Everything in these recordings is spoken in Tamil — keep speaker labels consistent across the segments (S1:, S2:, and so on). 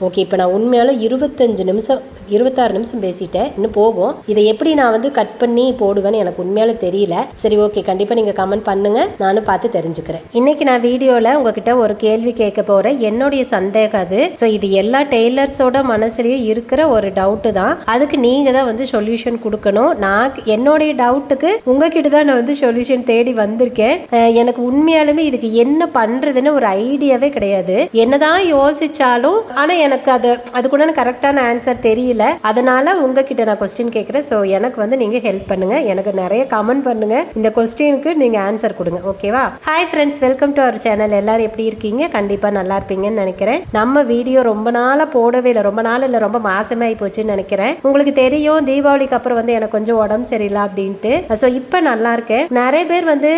S1: ஓகே, இப்போ நான் உண்மையாலும் 26 நிமிஷம் பேசிட்டேன், இன்னும் போகும். இதை எப்படி நான் வந்து கட் பண்ணி போடுவேன்னு எனக்கு உண்மையாலும் தெரியல. சரி, ஓகே, கண்டிப்பாக நீங்கள் கமெண்ட் பண்ணுங்கள், நானும் பார்த்து தெரிஞ்சுக்கிறேன். இன்னைக்கு நான் வீடியோவில் உங்ககிட்ட ஒரு கேள்வி கேட்க போகிறேன். என்னுடைய சந்தேகம் அது. ஸோ இது எல்லா டெய்லர்ஸோட மனசுலேயும் இருக்கிற ஒரு டவுட்டு தான். அதுக்கு நீங்கள் தான் வந்து சொல்யூஷன் கொடுக்கணும். நான் என்னுடைய டவுட்டுக்கு உங்ககிட்ட தான் நான் வந்து சொல்யூஷன் தேடி வந்திருக்கேன். எனக்கு உண்மையாலுமே இதுக்கு என்ன பண்ணுறதுன்னு ஒரு ஐடியாவே கிடையாது. என்னதான் யோசிச்சாலும் ஆனால் எனக்கு அதுக்குண்டான கரெக்டான ஆன்சர் தெரியல. அதனால உங்ககிட்ட நான் கொஸ்டின் கேட்குறேன். ஸோ எனக்கு வந்து நீங்கள் ஹெல்ப் பண்ணுங்க, எனக்கு நிறைய கமெண்ட் பண்ணுங்க, இந்த கொஸ்டினுக்கு நீங்கள் ஆன்சர் கொடுங்க. ஓகேவா? Hi friends, welcome to our channel. எல்லாரும் எப்படி இருக்கீங்க? கண்டிப்பாக நல்லா இருப்பீங்கன்னு நினைக்கிறேன். நம்ம வீடியோ ரொம்ப நாளாக போடவே இல்லை, ரொம்ப நாள் இல்லை, ரொம்ப மாசமே ஆகி போச்சுன்னு நினைக்கிறேன். உங்களுக்கு தெரியும், தீபாவளிக்கு அப்புறம் வந்து எனக்கு கொஞ்சம் உடம்பு சரியில்லை அப்படின்ட்டு. ஸோ இப்போ நல்லா இருக்கேன். நிறைய பேர் வந்து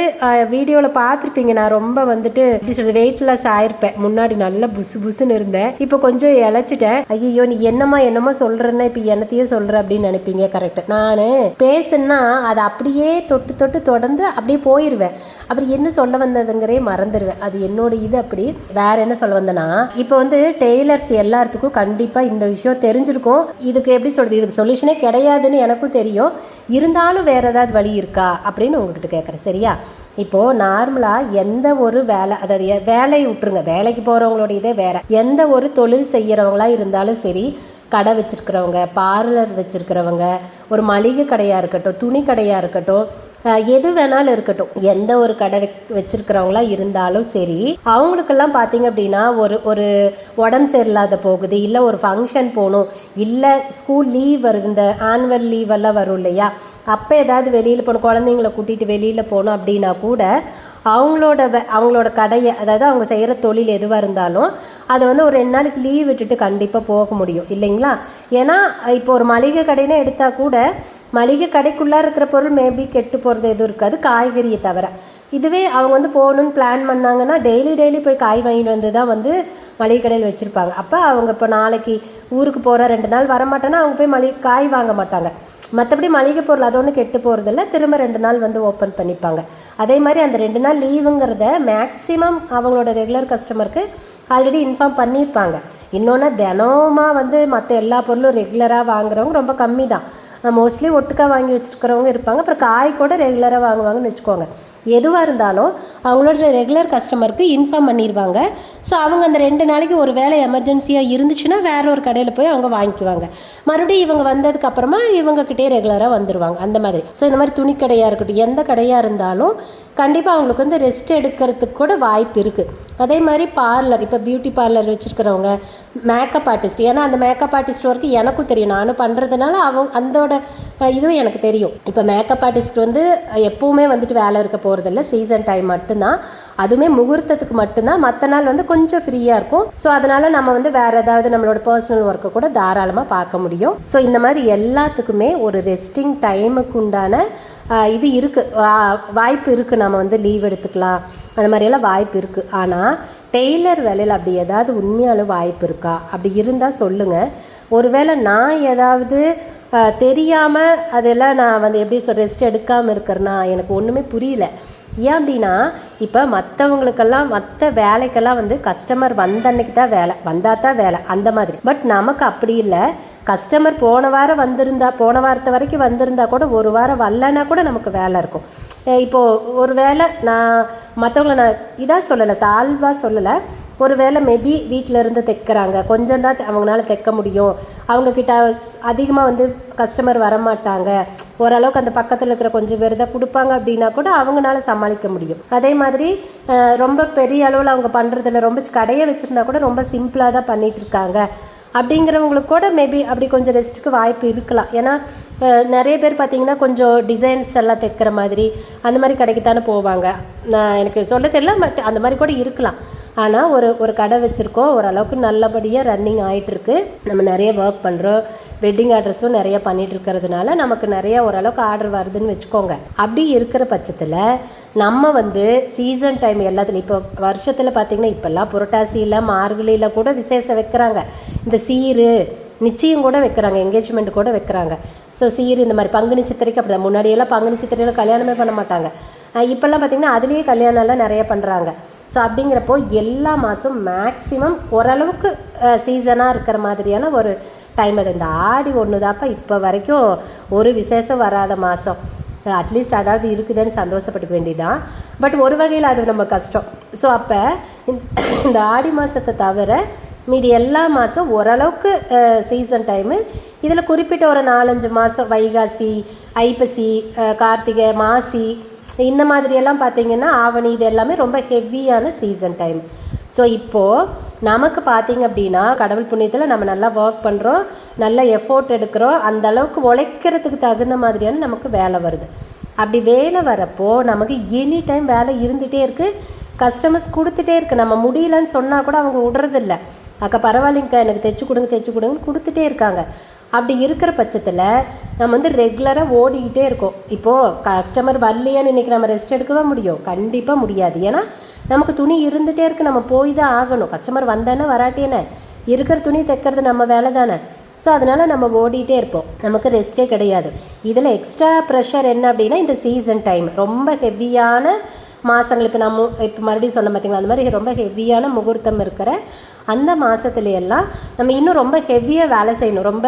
S1: வீடியோவில் பார்த்துருப்பீங்க, நான் ரொம்ப வந்துட்டு எப்படி சொல்றது, வெயிட்லெஸ் ஆயிருப்பேன். முன்னாடி நல்லா புசு புசுன்னு இருந்தேன், இப்போ கொஞ்சம் இழைச்சிட்டேன். ஐயோ, நீ என்னமோ சொல்றேன்னா இப்போ என்னத்தையும் சொல்ற அப்படின்னு நினைப்பீங்க. கரெக்ட். நான் பேசுன்னா அதை அப்படியே தொட்டு தொடர்ந்து அப்படியே போயிடுவேன். அப்புறம் என்ன சொல்ல வந்ததுங்கிறே மறந்துடுவேன். அது என்னோட இது. அப்படி வேற என்ன சொல்ல வந்தேன்னா, இப்போ வந்து டெய்லர்ஸ் எல்லாத்துக்கும் கண்டிப்பா இந்த விஷயம் தெரிஞ்சிருக்கும். இதுக்கு எப்படி சொல்றது, இதுக்கு சொல்யூஷனே கிடையாதுன்னு எனக்கும் தெரியும். இருந்தாலும் வேற ஏதாவது வழி இருக்கா அப்படின்னு உங்ககிட்ட கேட்குறேன். சரியா? இப்போது நார்மலாக எந்த ஒரு வேலை, அதாவது வேலையை விட்டுருங்க, வேலைக்கு போகிறவங்களோட இதே வேறு, எந்த ஒரு தொழில் செய்கிறவங்களா இருந்தாலும் சரி, கடை வச்சுருக்கிறவங்க, பார்லர் வச்சுருக்கிறவங்க, ஒரு மளிகை கடையாக இருக்கட்டும், துணி கடையாக இருக்கட்டும், எது வேணாலும் இருக்கட்டும், எந்த ஒரு கடை வச்சிருக்கிறவங்களா இருந்தாலும் சரி, அவங்களுக்கெல்லாம் பார்த்தீங்க அப்படின்னா ஒரு உடம்பு சரியில்லாத போகுது, இல்லை ஒரு ஃபங்க்ஷன் போகணும், இல்லை ஸ்கூல் லீவ் வருது, இந்த ஆனுவல் லீவ் எல்லாம் வரும் இல்லையா, அப்போ ஏதாவது வெளியில் போகணும், குழந்தைங்களை கூட்டிகிட்டு வெளியில் போகணும் அப்படின்னா கூட அவங்களோட கடையை, அதாவது அவங்க செய்கிற தொழில் எதுவாக இருந்தாலும் அதை வந்து ஒரு 2 நாளைக்கு லீவ் விட்டுட்டு கண்டிப்பாக போக முடியும் இல்லைங்களா? ஏன்னா இப்போ ஒரு மளிகை கடைன்னு எடுத்தால் கூட மளிகை கடைக்குள்ளே இருக்கிற பொருள் மேபி கெட்டு போகிறது எதுவும் இருக்காது, காய்கறியை தவிர. இதுவே அவங்க வந்து போகணுன்னு பிளான் பண்ணாங்கன்னா டெய்லி போய் காய் வாங்கிட்டு வந்து தான் வந்து மளிகை கடையில் வச்சுருப்பாங்க. அப்போ அவங்க இப்போ நாளைக்கு ஊருக்கு போகிற 2 நாள் வரமாட்டேன்னா அவங்க போய் காய் வாங்க மாட்டாங்க. மற்றபடி மளிகை பொருள் அது ஒன்று கெட்டு போகிறதில்ல, திரும்ப 2 நாள் வந்து ஓப்பன் பண்ணிப்பாங்க. அதே மாதிரி அந்த 2 நாள் லீவுங்கிறத மேக்ஸிமம் அவங்களோட ரெகுலர் கஸ்டமருக்கு ஆல்ரெடி இன்ஃபார்ம் பண்ணியிருப்பாங்க. இன்னொன்று, தினமாக வந்து மற்ற எல்லா பொருளும் ரெகுலராக வாங்குறவங்க ரொம்ப கம்மி தான். மோஸ்ட்லி ஒட்டுக்கா வாங்கி வச்சுருக்கிறவங்க இருப்பாங்க. அப்புறம் காய் கூட ரெகுலராக வாங்குவாங்கன்னு வச்சுக்கோங்க. எதுவாக இருந்தாலும் அவங்களோட ரெகுலர் கஸ்டமருக்கு இன்ஃபார்ம் பண்ணிடுவாங்க. ஸோ அவங்க அந்த 2 நாளைக்கு ஒரு வேலை எமர்ஜென்சியாக இருந்துச்சுன்னா வேற ஒரு கடையில் போய் அவங்க வாங்கிக்குவாங்க. மறுபடியும் இவங்க வந்ததுக்கப்புறமா இவங்ககிட்டே ரெகுலராக வந்துடுவாங்க. அந்த மாதிரி. ஸோ இந்த மாதிரி துணி கடையாக இருக்கட்டும், எந்த கடையாக இருந்தாலும் கண்டிப்பாக அவங்களுக்கு வந்து ரெஸ்ட் எடுக்கிறதுக்கு கூட வாய்ப்பு இருக்குது. அதே மாதிரி பார்லர், இப்போ பியூட்டி பார்லர் வச்சுருக்கிறவங்க, மேக்கப் ஆர்டிஸ்ட், ஏன்னா அந்த மேக்கப் ஆர்டிஸ்ட் ஒர்க்கு எனக்கும் தெரியும், நானும் பண்ணுறதுனால அதோட இதுவும் எனக்கு தெரியும். இப்போ மேக்கப் ஆர்டிஸ்ட் வந்து எப்போவுமே வந்துட்டு வேலை இருக்க போகிறதில்ல, சீசன் டைம் மட்டும்தான், அதுவுமே முகூர்த்தத்துக்கு மட்டும்தான். மற்ற நாள் வந்து கொஞ்சம் ஃப்ரீயாக இருக்கும். ஸோ அதனால் நம்ம வந்து வேறு ஏதாவது நம்மளோட பர்சனல் ஒர்க்கை கூட தாராளமாக பார்க்க முடியும். ஸோ இந்த மாதிரி எல்லாத்துக்குமே ஒரு ரெஸ்டிங் டைமுக்கு உண்டான இது இருக்குது, வாய்ப்பு இருக்குது. நம்ம வந்து லீவ் எடுத்துக்கலாம், அந்த மாதிரியெல்லாம் வாய்ப்பு இருக்குது. ஆனால் டெய்லர் வேலையில் அப்படி ஏதாவது உண்மையாலும் வாய்ப்பு இருக்கா? அப்படி இருந்தால் சொல்லுங்கள். ஒருவேளை நான் ஏதாவது தெரியாமல் அதெல்லாம் நான் வந்து எப்படி ரெஸ்ட் எடுக்காமல் இருக்கிறேன்னா எனக்கு ஒன்றுமே புரியல. ஏன் அப்படின்னா, இப்போ மற்றவங்களுக்கெல்லாம் மற்ற வேலைக்கெல்லாம் வந்து கஸ்டமர் வந்த அன்னைக்கு தான் வேலை, வந்தால் தான் வேலை, அந்த மாதிரி. பட் நமக்கு அப்படி இல்லை. கஸ்டமர் போன வாரத்தை வரைக்கும் வந்திருந்தா கூட, ஒரு வாரம் வரலன்னா கூட நமக்கு வேலை இருக்கும். இப்போது ஒரு வேளை நான் மற்றவங்கள நான் இதாக சொல்லலை, தாழ்வாக சொல்லலை, ஒரு வேளை மேபி வீட்டில் இருந்து தைக்கிறாங்க, கொஞ்சம் தான் அவங்களால தைக்க முடியும், அவங்கக்கிட்ட அதிகமாக வந்து கஸ்டமர் வரமாட்டாங்க, ஓரளவுக்கு அந்த பக்கத்தில் இருக்கிற கொஞ்சம் பேர் தான் கொடுப்பாங்க அப்படின்னா கூட அவங்களால சமாளிக்க முடியும். அதே மாதிரி ரொம்ப பெரிய அளவில் அவங்க பண்ணுறதில்ல, ரொம்ப கடையை வச்சுருந்தா கூட ரொம்ப சிம்பிளாக தான் பண்ணிகிட்ருக்காங்க அப்படிங்கிறவங்களுக்கு கூட மேபி அப்படி கொஞ்சம் ரெஸ்ட்டுக்கு வாய்ப்பு இருக்கலாம். ஏன்னா நிறைய பேர் பார்த்திங்கன்னா கொஞ்சம் டிசைன்ஸ் எல்லாம் தைக்கிற மாதிரி அந்த மாதிரி கடைக்கு தானே போவாங்க. நான் எனக்கு சொல்ல தெரியல, பட் அந்த மாதிரி கூட இருக்கலாம். ஆனால் ஒரு கடை வச்சுருக்கோம், ஓரளவுக்கு நல்லபடியாக ரன்னிங் ஆகிட்டுருக்கு, நம்ம நிறைய ஒர்க் பண்ணுறோம், வெட்டிங் ஆர்டர்ஸும் நிறைய பண்ணிகிட்டு இருக்கிறதுனால நமக்கு நிறைய ஓரளவுக்கு ஆர்டர் வருதுன்னு வச்சுக்கோங்க. அப்படி இருக்கிற பட்சத்தில் நம்ம வந்து சீசன் டைம் எல்லாத்துலையும், இப்போ வருஷத்தில் பார்த்திங்கன்னா இப்போல்லாம் புரட்டாசியில் மார்கழியில் கூட விசேஷம் வைக்கிறாங்க, இந்த சீரு நிச்சயம் கூட வைக்கிறாங்க, என்கேஜ்மெண்ட் கூட வைக்கிறாங்க. ஸோ சீர் இந்த மாதிரி பங்குனி சித்திரைக்கு அப்படி தான். முன்னாடியெல்லாம் பங்குனி சித்திரையில் கல்யாணமே பண்ண மாட்டாங்க. இப்போல்லாம் பார்த்திங்கன்னா அதுலேயே கல்யாணம்லாம் நிறைய பண்ணுறாங்க. ஸோ அப்படிங்கிறப்போ எல்லா மாதம் மேக்ஸிமம் ஓரளவுக்கு சீசனாக இருக்கிற மாதிரியான ஒரு டைம் அது. இந்த ஆடி ஒன்று தான்ப்பா இப்போ வரைக்கும் ஒரு விசேஷம் வராத மாதம். அட்லீஸ்ட் அதாவது இருக்குதுன்னு சந்தோஷப்பட்டுக்க வேண்டியதான். பட் ஒரு வகையில் அது நம்ம கஷ்டம். ஸோ அப்போ இந்த ஆடி மாதத்தை தவிர மீதி எல்லா மாதம் ஓரளவுக்கு சீசன் டைமு. இதில் குறிப்பிட்ட ஒரு 4-5 மாதம் வைகாசி, ஐப்பசி, கார்த்திகை, மாசி இந்த மாதிரியெல்லாம் பார்த்திங்கன்னா ஆவணி, இது எல்லாமே ரொம்ப ஹெவியான சீசன் டைம். ஸோ இப்போது நமக்கு பார்த்திங்க அப்படின்னா கடவுள் புண்ணியத்தில் நம்ம நல்லா ஒர்க் பண்ணுறோம், நல்ல எஃபோர்ட் எடுக்கிறோம், அந்த அளவுக்கு உழைக்கிறதுக்கு தகுந்த மாதிரியான நமக்கு வேலை வருது. அப்படி வேலை வரப்போ நமக்கு எனி டைம் வேலை இருந்துகிட்டே இருக்குது, கஸ்டமர்ஸ் கொடுத்துட்டே இருக்குது. நம்ம முடியலன்னு சொன்னால் கூட அவங்க விடுறதில்ல. அக்கா பரவாயில்லைங்கக்கா எனக்கு தைச்சி கொடுங்கன்னு கொடுத்துட்டே இருக்காங்க. அப்படி இருக்கிற பட்சத்தில் நம்ம வந்து ரெகுலராக ஓடிக்கிட்டே இருக்கோம். இப்போது கஸ்டமர் வரலையான்னு இன்றைக்கி நம்ம ரெஸ்ட் எடுக்கவே முடியும்? கண்டிப்பாக முடியாது. ஏன்னா நமக்கு துணி இருந்துகிட்டே இருக்குது, நம்ம போய் தான் ஆகணும். கஸ்டமர் வந்தானே வராட்டேனே இருக்கிற துணி தைக்கிறது நம்ம வேலை தானே. ஸோ அதனால் நம்ம ஓடிட்டே இருப்போம், நமக்கு ரெஸ்ட்டே கிடையாது. இதில் எக்ஸ்ட்ரா ப்ரெஷர் என்ன அப்படின்னா இந்த சீசன் டைம் ரொம்ப ஹெவியான மாதங்கள். இப்போ இப்போ மறுபடியும் சொன்ன பார்த்திங்களா, அந்த மாதிரி ரொம்ப ஹெவியான முகூர்த்தம் இருக்கிற அந்த மாதத்துலையெல்லாம் நம்ம இன்னும் ரொம்ப ஹெவியாக வேலை செய்யணும். ரொம்ப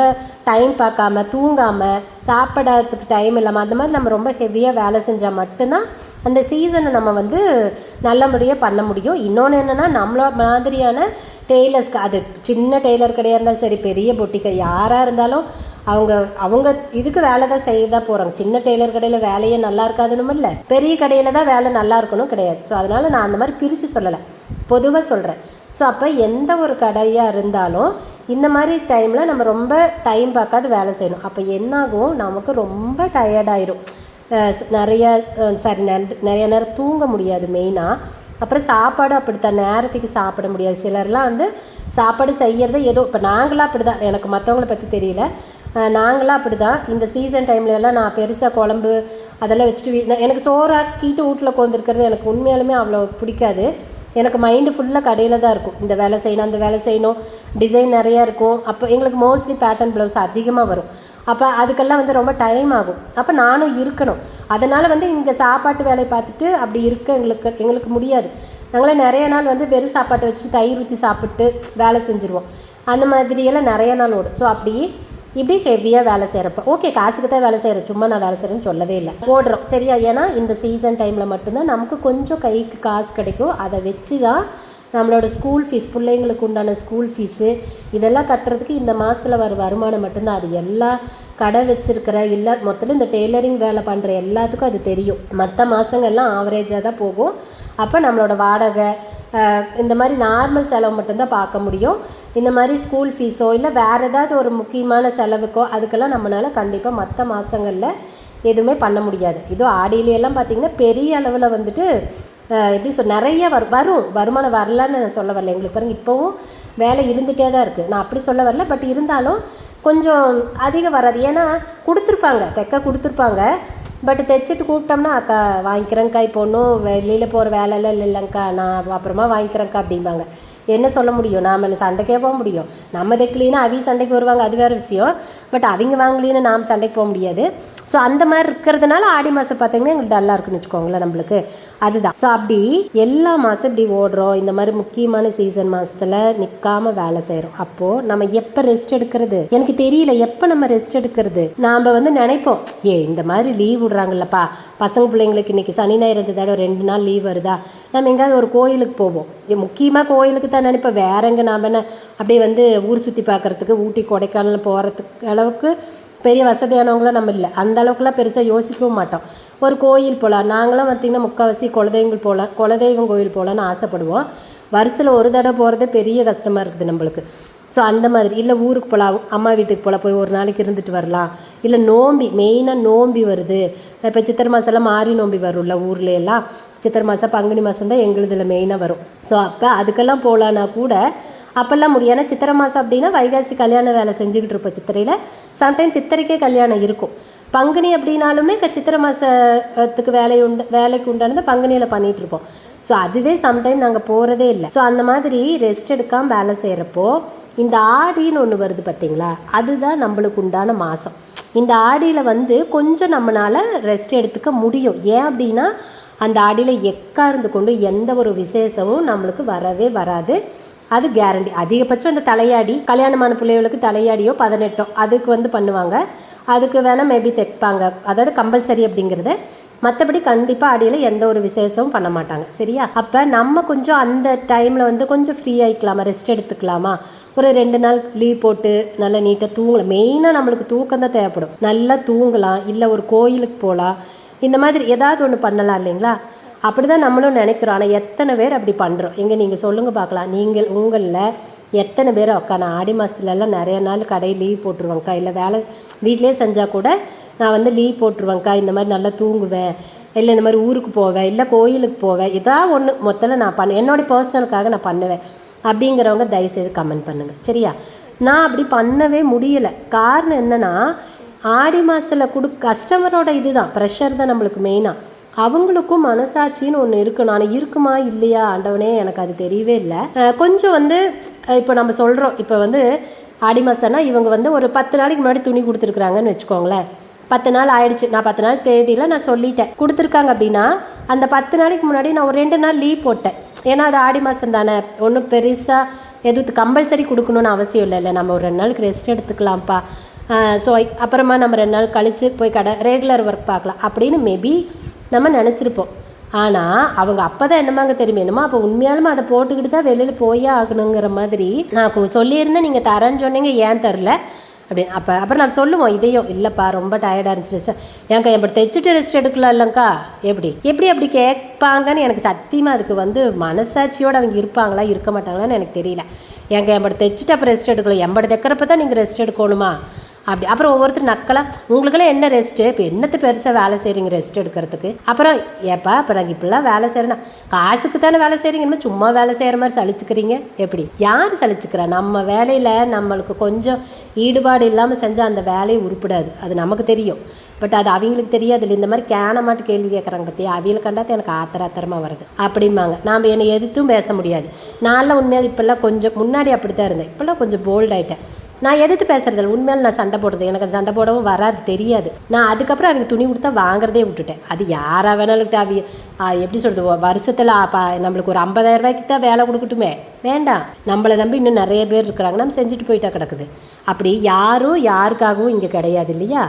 S1: டைம் பார்க்காம, தூங்காமல், சாப்பிடாததுக்கு டைம் இல்லாமல், அந்த மாதிரி நம்ம ரொம்ப ஹெவியாக வேலை செஞ்சால் மட்டும்தான் அந்த சீசனை நம்ம வந்து நல்லபடியாக பண்ண முடியும். இன்னொன்று என்னென்னா நம்மள மாதிரியான டெய்லர்ஸ்க்கு, அது சின்ன டெய்லர் கடையாக இருந்தாலும் சரி, பெரிய பொட்டிக்கை யாராக இருந்தாலும் அவங்க இதுக்கு வேலை தான் செய்ய தான் போகிறாங்க. சின்ன டெய்லர் கடையில் வேலையே நல்லா இருக்காதுன்னு இல்லை, பெரிய கடையில் தான் வேலை நல்லா இருக்கணும் கிடையாது. ஸோ அதனால் நான் அந்த மாதிரி பிரித்து சொல்லலை, பொதுவாக சொல்கிறேன். ஸோ அப்போ எந்த ஒரு கடையாக இருந்தாலும் இந்த மாதிரி டைமில் நம்ம ரொம்ப டைம் பார்க்காது வேலை செய்யணும். அப்போ என்னாகும், நமக்கு ரொம்ப டயர்டாயிடும், நிறைய நேரம் தூங்க முடியாது மெயினாக. அப்புறம் சாப்பாடு அப்படித்தான், நேரத்துக்கு சாப்பிட முடியாது. சிலர்லாம் வந்து சாப்பாடு செய்கிறத ஏதோ, இப்போ நாங்களாம் அப்படி தான், எனக்கு மற்றவங்கள பற்றி தெரியல, நாங்களாம் அப்படி தான். இந்த சீசன் டைம்லலாம் நான் பெருசாக குழம்பு அதெல்லாம் வச்சுட்டு எனக்கு சோறாக்கிட்டு வீட்டில் உட்காந்துருக்கிறது எனக்கு உண்மையாலுமே அவ்வளோ பிடிக்காது. எனக்கு மைண்டு ஃபுல்லாக கடையில் தான் இருக்கும். இந்த வேலை செய்யணும், அந்த வேலை செய்யணும், டிசைன் நிறையா இருக்கும். அப்போ எங்களுக்கு மோஸ்ட்லி பேட்டர்ன் ப்ளவுஸ் அதிகமாக வரும். அப்போ அதுக்கெல்லாம் வந்து ரொம்ப டைம் ஆகும். அப்போ நானும் இருக்கணும். அதனால் வந்து இங்கே சாப்பாட்டு வேலையை பார்த்துட்டு அப்படி இருக்க எங்களுக்கு முடியாது. நாங்களாம் நிறைய நாள் வந்து வெறும் சாப்பாட்டை வச்சுட்டு தயிர் ஊற்றி சாப்பிட்டு வேலை செஞ்சுருவோம். அந்த மாதிரியெல்லாம் நிறைய நாள் ஓடும். ஸோ இப்படி ஹெவியாக வேலை செய்கிறப்ப ஓகே, காசுக்கு தான் வேலை செய்கிறேன், சும்மா நான் வேலை செய்கிறேன்னு சொல்லவே இல்லை, ஓடுறோம் சரியா. ஏன்னா இந்த சீசன் டைமில் மட்டும்தான் நமக்கு கொஞ்சம் கைக்கு காசு கிடைக்கும். அதை வச்சு தான் நம்மளோட ஸ்கூல் ஃபீஸ், பிள்ளைங்களுக்கு உண்டான ஸ்கூல் ஃபீஸு இதெல்லாம் கட்டுறதுக்கு இந்த மாதத்தில் வர வருமானம் மட்டும்தான். அது எல்லா கடை வச்சுருக்கிற இல்லை மொத்தத்தில் இந்த டெய்லரிங் வேலை பண்ணுற எல்லாத்துக்கும் அது தெரியும். மற்ற மாதங்கள்லாம் ஆவரேஜாக தான் போகும். அப்போ நம்மளோட வாடகை இந்த மாதிரி நார்மல் செலவு மட்டும்தான் பார்க்க முடியும். இந்த மாதிரி ஸ்கூல் ஃபீஸோ இல்லை வேறு ஏதாவது ஒரு முக்கியமான செலவுக்கோ அதுக்கெல்லாம் நம்மளால் கண்டிப்பாக மற்ற மாதங்களில் எதுவுமே பண்ண முடியாது. இதோ ஆடியிலையெல்லாம் பார்த்திங்கன்னா பெரிய அளவில் வந்துட்டு எப்படி நிறைய வருமானம் வரலான்னு நான் சொல்ல வரல. எங்களுக்கு பாருங்கள் இப்போவும் வேலை இருந்துகிட்டே தான் இருக்குது, நான் அப்படி சொல்ல வரல. பட் இருந்தாலும் கொஞ்சம் அதிகம் வராது. ஏன்னா தைக்க கொடுத்துருப்பாங்க. பட் தைச்சிட்டு கூப்பிட்டோம்னா அக்கா வாங்கிக்கிறேங்க்கா, இப்போ ஒன்றும் வெளியில் போகிற வேலையெல்லாம் இல்லைங்கக்கா, நான் அப்புறமா வாங்கிக்கிறேங்க்கா அப்படிம்பாங்க. என்ன சொல்ல முடியும், நாம் என்ன சண்டைக்கே போக முடியும்? நம்ம தைக்கலின்னா அவங்க சண்டைக்கு வருவாங்க, அது வேறு விஷயம். பட் அவங்க வாங்கலின்னு நாம் சண்டைக்கு போக முடியாது. ஸோ அந்த மாதிரி இருக்கிறதுனால ஆடி மாதம் பார்த்திங்கன்னா எங்களுக்கு டல்லாக இருக்குன்னு வச்சுக்கோங்களேன் நம்மளுக்கு, அதுதான். ஸோ அப்படி எல்லா மாதம் இப்படி ஓடுறோம். இந்த மாதிரி முக்கியமான சீசன் மாதத்தில் நிற்காமல் வேலை செய்கிறோம். அப்போது நம்ம எப்போ ரெஸ்ட் எடுக்கிறது எனக்கு தெரியல. எப்போ நம்ம ரெஸ்ட் எடுக்கிறது? நாம் வந்து நினைப்போம், இந்த மாதிரி லீவ் விடுறாங்கல்லப்பா பசங்க பிள்ளைங்களுக்கு, இன்றைக்கி சனி ஞாயிறு இருந்ததோட 2 நாள் லீவ் வருதா, நம்ம எங்கேயாவது ஒரு கோயிலுக்கு போவோம். முக்கியமாக கோயிலுக்கு தான் நினைப்போம். வேற எங்கே நாம் என்ன அப்படியே வந்து ஊர் சுற்றி பார்க்குறதுக்கு ஊட்டி கொடைக்கானல் போகிறதுக்கு அளவுக்கு பெரிய வசதியானவங்களாம் நம்ம இல்லை. அந்த அளவுக்குலாம் பெருசாக யோசிக்கவும் மாட்டோம். ஒரு கோயில் போகலாம். நாங்களாம் பார்த்திங்கன்னா முக்கால்வாசி குலதெய்வம் கோயில் போகலான்னு ஆசைப்படுவோம். வருஷத்தில் ஒரு தடவை போகிறதே பெரிய கஷ்டமாக இருக்குது நம்மளுக்கு. ஸோ அந்த மாதிரி இல்லை, ஊருக்கு போகலாம், அம்மா வீட்டுக்கு போகலாம், போய் ஒரு நாளைக்கு இருந்துட்டு வரலாம். இல்லை மெயினாக நோம்பி வருது. இப்போ சித்திரை மாதம்லாம் மாறி நோம்பி வரும்ல ஊரில் எல்லாம். சித்திரை மாதம் பங்குனி மாதம் தான் எங்களுதில் மெயினாக வரும். ஸோ அப்போ அதுக்கெல்லாம் போகலான்னா கூட அப்போல்லாம் முடியும். ஏன்னா சித்திரை மாதம் அப்படின்னா வைகாசி கல்யாண வேலை செஞ்சுக்கிட்டு இருப்போம். சித்திரையில் சம்டைம் சித்திரைக்கே கல்யாணம் இருக்கும். பங்குனி அப்படின்னாலுமே சித்திரை மாதத்துக்கு வேலைக்கு உண்டானது பங்குனியில் பண்ணிகிட்ருப்போம். ஸோ அதுவே சம்டைம் நாங்கள் போகிறதே இல்லை. ஸோ அந்த மாதிரி ரெஸ்ட் எடுக்காமல் வேலை செய்கிறப்போ இந்த ஆடின்னு ஒன்று வருது பார்த்திங்களா, அதுதான் நம்மளுக்கு உண்டான மாதம். இந்த ஆடியில் வந்து கொஞ்சம் நம்மளால் ரெஸ்ட் எடுத்துக்க முடியும். ஏன் அப்படின்னா அந்த ஆடியில் எக்கார்ந்து கொண்டு எந்த ஒரு விசேஷமும் நம்மளுக்கு வரவே வராது. அது கேரண்டி. அதிகபட்சம் அந்த தலையாடி, கல்யாணமான பிள்ளைகளுக்கு தலையாடியோ 18 அதுக்கு பண்ணுவாங்க. அதுக்கு வேணால் மேபி தைப்பாங்க, அதாவது கம்பல்சரி அப்படிங்கிறது. மற்றபடி கண்டிப்பாக ஆடியில் எந்த ஒரு விசேஷமும் பண்ண மாட்டாங்க. சரியா? அப்போ நம்ம கொஞ்சம் அந்த டைமில் கொஞ்சம் ஃப்ரீ ஆகிக்கலாமா, ரெஸ்ட் எடுத்துக்கலாமா, ஒரு 2 நாள் லீவ் போட்டு நல்லா நீட்டாக தூங்கலாம். மெயினாக நம்மளுக்கு தூக்கம் தான் தேவைப்படும். நல்லா தூங்கலாம், இல்லை ஒரு கோயிலுக்கு போகலாம், இந்த மாதிரி ஏதாவது ஒன்று பண்ணலாம் இல்லைங்களா? அப்படி தான் நம்மளும் நினைக்கிறோம். ஆனால் எத்தனை பேர் அப்படி பண்ணுறோம்? எங்கே நீங்கள் சொல்லுங்கள் பார்க்கலாம். நீங்கள் உங்களில் எத்தனை பேர் உட்காந்து ஆடி மாதத்துலலாம் நிறைய நாள் கடை லீவ் போட்டுருவாங்க்கா, இல்லை வேலை வீட்டிலே செஞ்சால் கூட நான் லீவ் போட்டுருவேங்க்கா, இந்த மாதிரி நல்லா தூங்குவேன், இல்லை இந்த மாதிரி ஊருக்கு போவேன், இல்லை கோயிலுக்கு போவேன், ஏதாவது ஒன்று மொத்தத்தில் நான் என்னோடய பர்சனலுக்காக நான் பண்ணுவேன் அப்படிங்கிறவங்க தயவுசெய்து கமெண்ட் பண்ணுங்கள். சரியா? நான் அப்படி பண்ணவே முடியலை. காரணம் என்னென்னா, ஆடி மாதத்தில் கஸ்டமரோட இதுதான் ப்ரெஷர் தான் நம்மளுக்கு மெயினாக. அவங்களுக்கும் மனசாட்சின்னு ஒன்று இருக்கணும். ஆனால் இருக்குமா இல்லையா ஆண்டவனே எனக்கு அது தெரியவே இல்லை. கொஞ்சம் இப்போ நம்ம சொல்கிறோம், இப்போ ஆடி மாதம்னா இவங்க ஒரு 10 நாளைக்கு முன்னாடி துணி கொடுத்துருக்குறாங்கன்னு வச்சுக்கோங்களேன். 10 நாள் ஆயிடுச்சு, நான் 10 நாள் தேதியில் நான் சொல்லிட்டேன் கொடுத்துருக்காங்க அப்படின்னா, அந்த 10 நாளைக்கு முன்னாடி நான் ஒரு 2 நாள் லீவ் போட்டேன். ஏன்னா அது ஆடி மாதம் தானே, ஒன்றும் பெருசாக எதுவும் கம்பல்சரி கொடுக்கணுன்னு அவசியம் இல்லை. நம்ம ஒரு 2 நாளுக்கு ரெஸ்ட் எடுத்துக்கலாம்ப்பா, ஸோ அப்புறமா நம்ம 2 நாள் கழித்து போய் ரெகுலர் ஒர்க் பார்க்கலாம் அப்படின்னு மேபி நம்ம நினச்சிருப்போம். ஆனால் அவங்க அப்போ தான் என்னமாங்க தெரியுமே, என்னமோ அப்போ உண்மையாலுமே அதை போட்டுக்கிட்டு தான் வெளியில் போயே ஆகணுங்கிற மாதிரி நான் சொல்லியிருந்தேன். நீங்கள் தரேன்னு சொன்னீங்க, ஏன் தரல அப்படின்னு. அப்புறம் நான் சொல்லுவோம் இதையும், இல்லைப்பா ரொம்ப டயர்டாக இருந்துச்சு, ஏன்க்கா எப்படி தைச்சிட்டு ரெஸ்ட் எடுக்கலாம் இல்லைங்க்கா, எப்படி அப்படி கேட்பாங்கன்னு எனக்கு சத்தியமாக அதுக்கு மனசாட்சியோடு அவங்க இருப்பாங்களா இருக்க மாட்டாங்களான்னு எனக்கு தெரியல. ஏன்க்கா எப்படி தைச்சிட்டு அப்புறம் ரெஸ்ட் எடுக்கலாம், எம்படி தைக்கிறப்ப தான் நீங்கள் ரெஸ்ட் எடுக்கணுமா அப்படி. அப்புறம் ஒவ்வொருத்தர் நக்கலாம், உங்களுக்கெல்லாம் என்ன ரெஸ்ட்டு, இப்போ என்னத்தை பெருசாக வேலை செய்கிறீங்க ரெஸ்ட் எடுக்கிறதுக்கு, அப்புறம் ஏப்பா இப்போ நாங்கள் இப்படிலாம் வேலை செய்கிறேன்னா காசுக்கு தானே வேலை செய்கிறீங்க, இன்னும் சும்மா வேலை செய்கிற மாதிரி சலிச்சுக்கிறீங்க. எப்படி யார் சலிச்சுக்கிறா? நம்ம வேலையில் நம்மளுக்கு கொஞ்சம் ஈடுபாடு இல்லாமல் செஞ்சால் அந்த வேலையை உருப்பிடாது, அது நமக்கு தெரியும். பட் அது அவங்களுக்கு தெரியாது இல்லை. இந்த மாதிரி கேனமாட்டு கேள்வி கேட்குறாங்க பற்றியா, அவங்களுக்கு கண்டாத்து எனக்கு ஆத்திரமாக வருது அப்படிம்பாங்க. நாம் என்னை எதிர்த்தும் பேச முடியாது. நான்லாம் உண்மையாக இப்போல்லாம் கொஞ்சம் முன்னாடி அப்படி தான் இருந்தேன், இப்போல்லாம் கொஞ்சம் போல்ட் ஆகிட்டேன். நான் எதிர்த்து பேசுறதில்ல, உண்மையில நான் சண்டை போடுறது, எனக்கு அது சண்டை போடவும் வராது, தெரியாது. நான் அதுக்கப்புறம் அவங்க துணி கொடுத்தா வாங்குறதே விட்டுட்டேன். அது யாராக வேணாலும் எப்படி சொல்கிறது, வருஷத்தில் நம்மளுக்கு ஒரு 50,000 ரூபாய்க்கு தான் வேலை கொடுக்கட்டுமே, வேண்டாம். நம்மளை நம்பி இன்னும் நிறைய பேர் இருக்கிறாங்க, நம்ம செஞ்சுட்டு போயிட்டா கிடக்குது. அப்படி யாரும் யாருக்காகவும் இங்கே கிடையாது இல்லையா?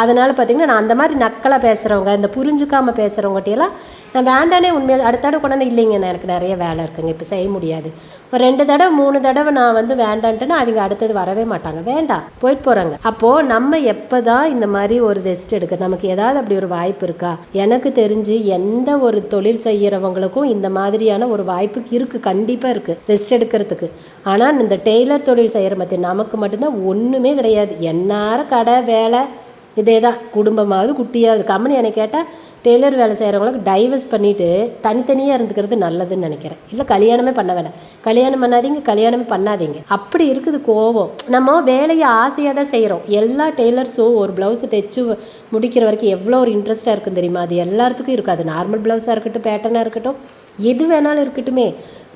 S1: அதனால் பார்த்திங்கன்னா நான் அந்த மாதிரி நக்கலாக பேசுகிறவங்க, இந்த புரிஞ்சுக்காமல் பேசுகிறவங்ககிட்டையெல்லாம் நான் வேண்டானே உண்மையாக அடுத்த தடவை கொண்டாந்து இல்லைங்க நான் எனக்கு நிறைய வேலை இருக்குங்க இப்போ செய்ய முடியாது, ஒரு 2 தடவை 3 தடவை நான் வேண்டான்ட்டுன்னா அவங்க அடுத்தது வரவே மாட்டாங்க, வேண்டாம் போயிட்டு போகிறாங்க. அப்போது நம்ம எப்போ தான் இந்த மாதிரி ஒரு ரெஸ்ட் எடுக்க, நமக்கு ஏதாவது அப்படி ஒரு வாய்ப்பு இருக்கா? எனக்கு தெரிஞ்சு எந்த ஒரு தொழில் செய்கிறவங்களுக்கும் இந்த மாதிரியான ஒரு வாய்ப்பு இருக்குது, கண்டிப்பாக இருக்குது ரெஸ்ட் எடுக்கிறதுக்கு. ஆனால் இந்த டெய்லர் தொழில் செய்கிற மாதிரி நமக்கு மட்டும்தான் ஒன்றுமே கிடையாது. எந்நேரம் கடை வேலை இதே தான், குடும்பமாவது குட்டியாவது. கம்பெனி என்னை கேட்டால் டெய்லர் வேலை செய்கிறவங்களுக்கு டைவர்ஸ் பண்ணிவிட்டு தனித்தனியாக இருந்துக்கிறது நல்லதுன்னு நினைக்கிறேன். இல்லை கல்யாணமே பண்ண வேண்டாம், கல்யாணம் பண்ணாதீங்க, கல்யாணமே பண்ணாதீங்க, அப்படி இருக்குது கோவம். நம்ம வேலையை ஆசையாக தான் செய்கிறோம். எல்லா டெய்லர்ஸும் ஒரு ப்ளவுஸை தைச்சு முடிக்கிற வரைக்கும் எவ்வளோ ஒரு இன்ட்ரெஸ்ட்டாக இருக்கும் தெரியுமா? அது எல்லாத்துக்கும் இருக்கும். அது நார்மல் ப்ளவுஸாக இருக்கட்டும், பேட்டர்னாக இருக்கட்டும், எது வேணாலும் இருக்கட்டுமே,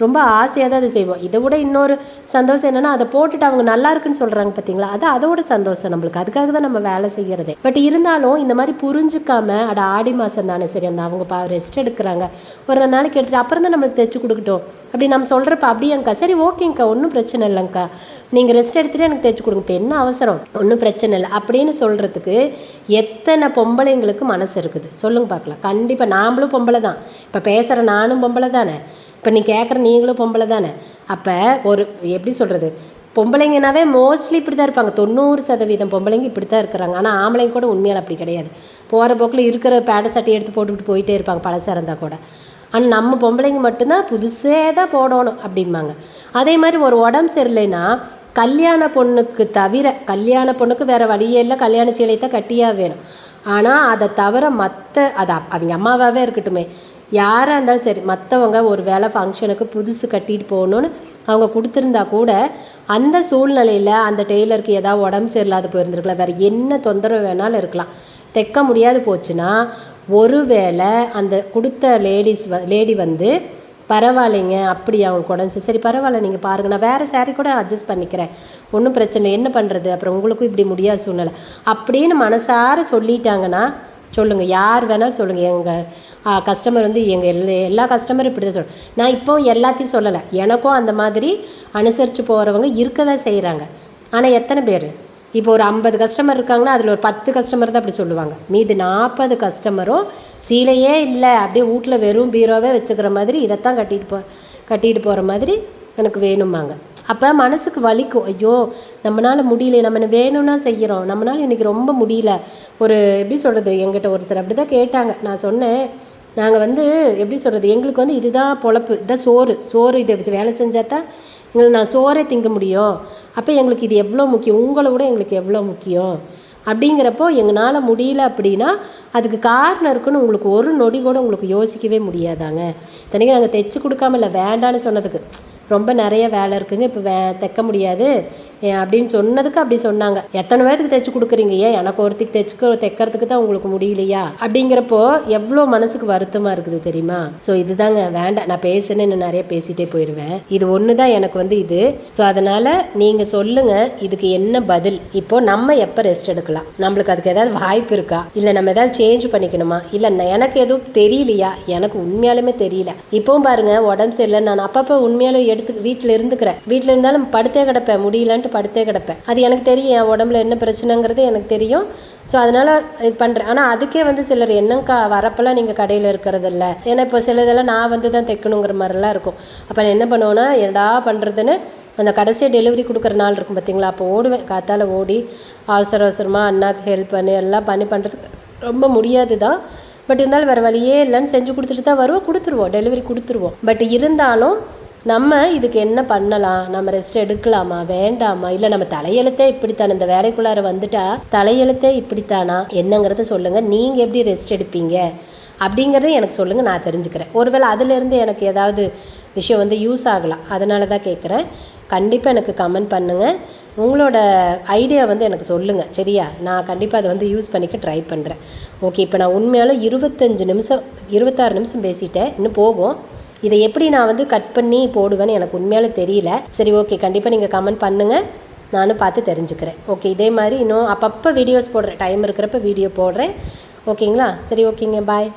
S1: ரொம்ப ஆசையாக தான் அதை செய்வோம். இதை விட இன்னொரு சந்தோஷம் என்னென்னா, அதை போட்டுட்டு அவங்க நல்லா இருக்குன்னு சொல்கிறாங்க பார்த்தீங்களா, அது அதோட சந்தோஷம் நம்மளுக்கு. அதுக்காக தான் நம்ம வேலை செய்கிறதே. பட் இருந்தாலும் இந்த மாதிரி புரிஞ்சுக்காம ஆடி மாதம் தானே சரி, அந்த அவங்க ரெஸ்ட் எடுக்கிறாங்க, ஒரு நாளைக்கு எடுத்துட்டு அப்புறம் தான் நம்மளுக்கு தைச்சு கொடுக்கட்டும் அப்படி நம்ம சொல்கிறப்ப, அப்படியாங்க்கா சரி ஓகேங்க்கா ஒன்றும் பிரச்சனை இல்லைங்க்கா, நீங்கள் ரெஸ்ட் எடுத்துகிட்டு எனக்கு தைச்சு கொடுங்க, இப்போ என்ன அவசரம், ஒன்றும் பிரச்சனை இல்லை அப்படின்னு சொல்கிறதுக்கு எத்தனை பொம்பளைங்களுக்கு மனசு இருக்குது சொல்லுங்க பார்க்கலாம். கண்டிப்பாக நாமளும் பொம்பளை தான், இப்போ பேசுகிற நானும் பொம்பளை தானே, இப்போ நீ கேட்குற நீங்களும் பொம்பளை தானே. அப்போ ஒரு எப்படி சொல்கிறது, பொம்பளைங்கனாவே மோஸ்ட்லி இப்படி தான் இருப்பாங்க. 90% பொம்பளைங்க இப்படி தான் இருக்கிறாங்க. ஆனால் ஆம்பளைங்க கூட உண்மையால் அப்படி கிடையாது. போகிற போக்கில் இருக்கிற பேடை சட்டை எடுத்து போட்டுக்கிட்டு போயிட்டே இருப்பாங்க பழசாக இருந்தால் கூட. ஆனால் நம்ம பொம்பளைங்க மட்டும்தான் புதுசே தான் போடணும் அப்படிம்பாங்க. அதே மாதிரி ஒரு உடம்பு சரியில்லைன்னா கல்யாண பொண்ணுக்கு தவிர, கல்யாண பொண்ணுக்கு வேறு வழியே இல்லை, கல்யாண சீலையை தான் கட்டியாக வேணும். ஆனால் அதை தவிர மற்ற அது அவங்க அம்மாவாகவே இருக்கட்டுமே, யாராக இருந்தாலும் சரி, மற்றவங்க ஒரு வேலை ஃபங்க்ஷனுக்கு புதுசு கட்டிட்டு போகணுன்னு அவங்க கொடுத்துருந்தா கூட அந்த சூழ்நிலையில் அந்த டெய்லருக்கு ஏதாவது உடம்பு சரியில்லாத போயிருந்துருக்கலாம், வேறு என்ன தொந்தரவு வேணாலும் இருக்கலாம், தைக்க முடியாது போச்சுன்னா ஒரு வேளை அந்த கொடுத்த லேடி பரவாயில்லைங்க அப்படி அவங்க உடம்பு சரி பரவாயில்ல நீங்கள் பாருங்கள், நான் வேறு சாரீ கூட அட்ஜஸ்ட் பண்ணிக்கிறேன், ஒன்றும் பிரச்சனை, என்ன பண்ணுறது, அப்புறம் உங்களுக்கும் இப்படி முடியாத சூழ்நிலை அப்படின்னு மனசார சொல்லிட்டாங்கன்னா சொல்லுங்கள், யார் வேணாலும் சொல்லுங்கள். எங்கள் கஸ்டமர் வந்து எல்லா கஸ்டமரும் இப்படி தான் சொல்கிறேன். நான் இப்போ எல்லாத்தையும் சொல்லலை, எனக்கும் அந்த மாதிரி அனுசரித்து போகிறவங்க இருக்க தான் செய்கிறாங்க. ஆனால் எத்தனை பேர்? இப்போ ஒரு 50 கஸ்டமர் இருக்காங்கன்னா அதில் ஒரு 10 கஸ்டமர் தான் அப்படி சொல்லுவாங்க. மீது 40 கஸ்டமரும் சீலையே இல்லை, அப்படியே வீட்டில் வெறும் பீரோவே வச்சுக்கிற மாதிரி இதைத்தான் கட்டிட்டு போகிற மாதிரி எனக்கு வேணுமாங்க. அப்போ மனசுக்கு வலிக்கும், ஐயோ நம்மளால் முடியல, நம்ம வேணும்னா செய்கிறோம், நம்மளால் இன்றைக்கி ரொம்ப முடியல. ஒரு எப்படி சொல்கிறது, எங்கிட்ட ஒருத்தர் அப்படி தான் கேட்டாங்க. நான் சொன்னேன், நாங்கள் வந்து எப்படி சொல்கிறது, எங்களுக்கு வந்து இதுதான் பொழப்பு, இதுதான் சோறு இதை வேலை செஞ்சால் தான் நான் சோறே திங்க முடியும். அப்போ எங்களுக்கு இது எவ்வளோ முக்கியம், உங்களை விட எங்களுக்கு எவ்வளோ முக்கியம். அப்படிங்கிறப்போ எங்களால் முடியல அப்படின்னா அதுக்கு காரணம் இருக்குன்னு உங்களுக்கு ஒரு நொடி கூட உங்களுக்கு யோசிக்கவே முடியாதாங்க. இத்தனைக்கும் நாங்கள் தைச்சி கொடுக்காம இல்லை, வேண்டான்னு சொன்னதுக்கு ரொம்ப நிறைய வேலை இருக்குங்க, இப்போ தைக்க முடியாது அப்படின்னு சொன்னதுக்கு அப்படி சொன்னாங்க. எத்தனை பேருக்கு தைச்சி கொடுக்குறீங்க, ஏன் எனக்கு ஒருத்திக்கு தைக்கிறதுக்கு தான் உங்களுக்கு முடியலையா? அப்படிங்கிறப்போ எவ்வளோ மனசுக்கு வருத்தமாக இருக்குது தெரியுமா? ஸோ இதுதாங்க வேண்டாம். நான் பேசுன்னு இன்னும் நிறைய பேசிகிட்டே போயிடுவேன். இது ஒன்று தான் எனக்கு வந்து இது. ஸோ அதனால் நீங்கள் சொல்லுங்கள், இதுக்கு என்ன பதில்? இப்போ நம்ம எப்போ ரெஸ்ட் எடுக்கலாம்? நம்மளுக்கு அதுக்கு ஏதாவது வாய்ப்பு இருக்கா? இல்லை நம்ம ஏதாவது சேஞ்ச் பண்ணிக்கணுமா? இல்லை எனக்கு எதுவும் தெரியலையா? எனக்கு உண்மையாலுமே தெரியல. இப்போவும் பாருங்கள், உடம்பு சரியில்லை, நான் அப்பப்போ உண்மையாலே வீட்டில் இருந்துக்கிறேன். வீட்டில் இருந்தாலும் படுத்தே கிடப்பேன், முடியலன்ட்டு படுத்தே கிடப்பேன். அது எனக்கு தெரியும், என் உடம்புல என்ன பிரச்சனைங்கிறது எனக்கு தெரியும். ஸோ அதனால் இது பண்ணுறேன். ஆனால் அதுக்கே வந்து சிலர் என்னங்கக்கா வரப்பெல்லாம் நீங்கள் கடையில் இருக்கிறதில்ல, ஏன்னா இப்போ சில இதெல்லாம் நான் வந்து தான் தைக்கணுங்கிற மாதிரிலாம் இருக்கும். அப்போ நான் என்ன பண்ணுவேன்னா, என்னடா பண்ணுறதுன்னு அந்த கடைசியாக டெலிவரி கொடுக்குற நாள் இருக்கும் பார்த்தீங்களா, அப்போ ஓடுவேன். காத்தால் ஓடி அவசரமாக அண்ணாக்கு ஹெல்ப் பண்ணி எல்லாம் பண்ணுறதுக்கு ரொம்ப முடியாது தான். பட் இருந்தாலும் வேறு வழியே இல்லைன்னு செஞ்சு கொடுத்துட்டு தான் கொடுத்துருவோம், டெலிவரி கொடுத்துருவோம். பட் இருந்தாலும் நம்ம இதுக்கு என்ன பண்ணலாம்? நம்ம ரெஸ்ட் எடுக்கலாமா வேண்டாமா? இல்லை நம்ம தலையெழுத்தே இப்படித்தானே, இந்த வேலைக்குள்ளார வந்துட்டா தலையெழுத்தே இப்படித்தானா என்னங்கிறத சொல்லுங்கள். நீங்கள் எப்படி ரெஸ்ட் எடுப்பீங்க அப்படிங்கிறத எனக்கு சொல்லுங்கள், நான் தெரிஞ்சுக்கிறேன். ஒருவேளை அதிலேருந்து எனக்கு ஏதாவது விஷயம் வந்து யூஸ் ஆகலாம், அதனால தான் கேட்குறேன். கண்டிப்பாக எனக்கு கமெண்ட் பண்ணுங்கள், உங்களோட ஐடியா வந்து எனக்கு சொல்லுங்கள், சரியா? நான் கண்டிப்பாக அதை வந்து யூஸ் பண்ணிக்க ட்ரை பண்ணுறேன். ஓகே, இப்போ நான் உண்மையால 26 நிமிஷம் பேசிட்டேன், இன்னும் போகும். இதை எப்படி நான் வந்து கட் பண்ணி போடுவேன்னு எனக்கு உண்மையாலே தெரியல. சரி, ஓகே, கண்டிப்பாக நீங்கள் கமெண்ட் பண்ணுங்கள், நானும் பார்த்து தெரிஞ்சுக்கிறேன். ஓகே, இதே மாதிரி இன்னும் அப்பப்போ வீடியோஸ் போடுறேன், டைம் இருக்கிறப்ப வீடியோ போடுறேன். ஓகேங்களா? சரி, ஓகேங்க, பாய்.